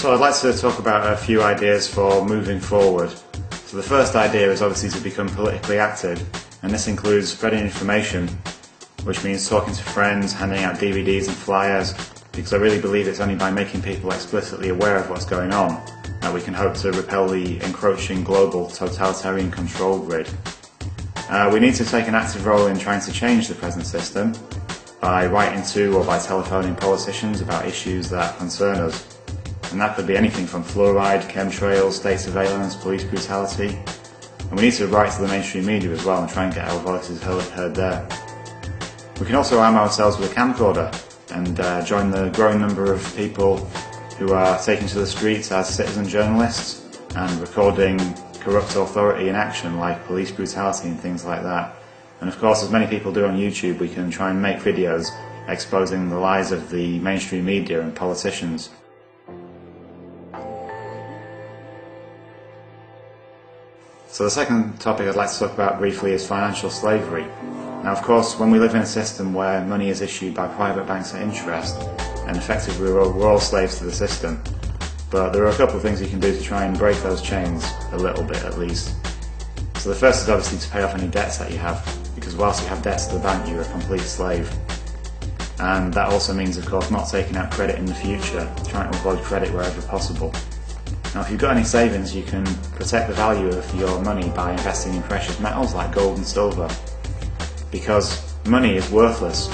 So I'd like to talk about a few ideas for moving forward. So the first idea is obviously to become politically active, and this includes spreading information, which means talking to friends, handing out DVDs and flyers, because I really believe it's only by making people explicitly aware of what's going on that we can hope to repel the encroaching global totalitarian control grid. We need to take an active role in trying to change the present system by writing to or by telephoning politicians about issues that concern us. And that could be anything from fluoride, chemtrails, state surveillance, police brutality. And we need to write to the mainstream media as well and try and get our voices heard there. We can also arm ourselves with a camcorder and join the growing number of people who are taking to the streets as citizen journalists and recording corrupt authority in action like police brutality and things like that. And of course, as many people do on YouTube, we can try and make videos exposing the lies of the mainstream media and politicians. So the second topic I'd like to talk about briefly is financial slavery. Now of course, when we live in a system where money is issued by private banks at interest, and effectively we're all slaves to the system. But there are a couple of things you can do to try and break those chains, a little bit at least. So the first is obviously to pay off any debts that you have, because whilst you have debts to the bank, you're a complete slave. And that also means, of course, not taking out credit in the future, trying to avoid credit wherever possible. Now if you've got any savings, you can protect the value of your money by investing in precious metals like gold and silver. Because money is worthless,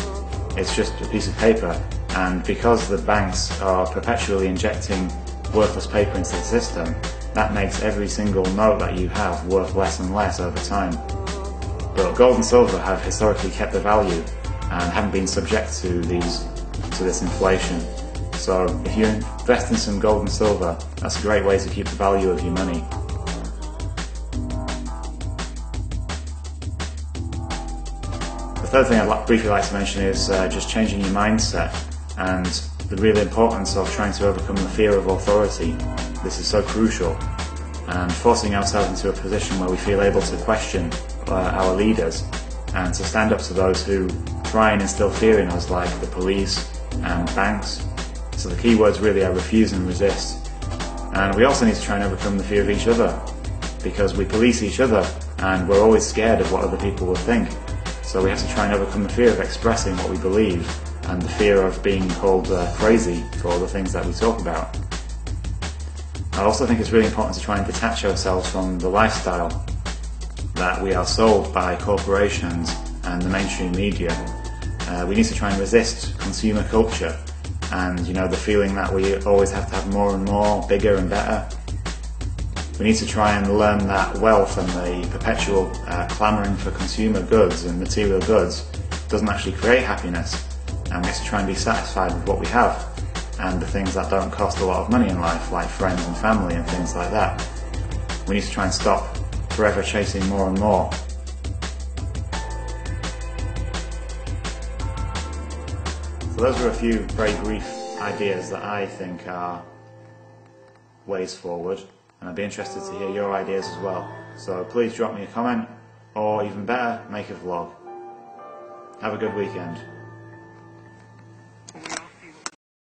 it's just a piece of paper, and because the banks are perpetually injecting worthless paper into the system, that makes every single note that you have worth less and less over time. But gold and silver have historically kept their value and haven't been subject to this inflation. So if you invest in some gold and silver, that's a great way to keep the value of your money. The third thing I'd briefly like to mention is just changing your mindset and the real importance of trying to overcome the fear of authority. This is so crucial, and forcing ourselves into a position where we feel able to question our leaders and to stand up to those who try and instill fear in us, like the police and banks. So the key words really are refuse and resist. And we also need to try and overcome the fear of each other, because we police each other and we're always scared of what other people will think. So we have to try and overcome the fear of expressing what we believe and the fear of being called crazy for all the things that we talk about. I also think it's really important to try and detach ourselves from the lifestyle that we are sold by corporations and the mainstream media. We need to try and resist consumer culture and the feeling that we always have to have more and more, bigger and better. We need to try and learn that wealth and the perpetual clamouring for consumer goods and material goods doesn't actually create happiness, and we have to try and be satisfied with what we have and the things that don't cost a lot of money in life, like friends and family and things like that. We need to try and stop forever chasing more and more. So those are a few very brief ideas that I think are ways forward, and I'd be interested to hear your ideas as well. So please drop me a comment, or even better, make a vlog. Have a good weekend.